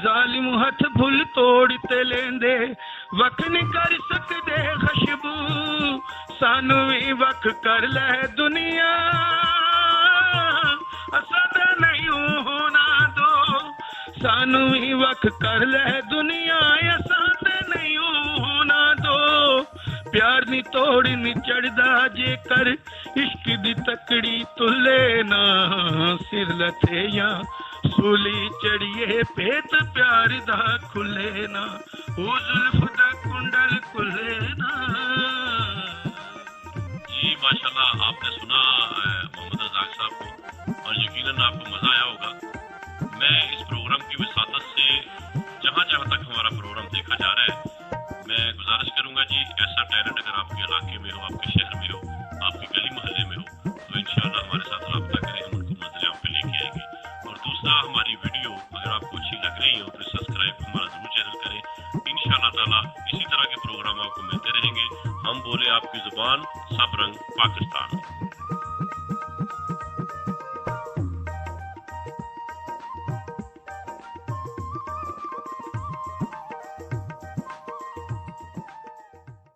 जालिम हथ भुल तोड़ ते लेंदे वख नहीं कर सकदे खुशबू सानू भी वख कर ले दुनिया असद नहीं होना दो सानू भी वख कर ले दुनिया असद नहीं होना दो प्यार नी तोड़ नी चढ़दा जेकर इश्क दी तकड़ी तुले ना सिर लथे या सूली चढ़िए पेत प्यार दा खुले ना ओ जुल्फ दा कुंडल खुले ना। जी माशाल्लाह, आपने सुना मोहम्मद रज़ाक साहब को और यकीनन आपको मजा आया होगा। मैं इस प्रोग्राम की वसातत से जहाँ जहाँ तक हमारा प्रोग्राम देखा जा रहा है, मैं गुजारिश करूंगा जी, ऐसा टैलेंट अगर आपके इलाके में हो, आपके शहर में हो, आपके गली मोहल्ले में हो, तो इंशाल्लाह हमारे साथ रब्ता करें, हम उनको मंजिल पे लेके आएंगे। और दूसरा, हमारी वीडियो अगर आपको अच्छी लग रही हो तो सब्सक्राइब हमारा जरूर चैनल करें। इंशाल्लाह ताला इसी तरह के प्रोग्राम आपको मिलते रहेंगे। हम बोले आपकी जुबान, सब रंग पाकिस्तान।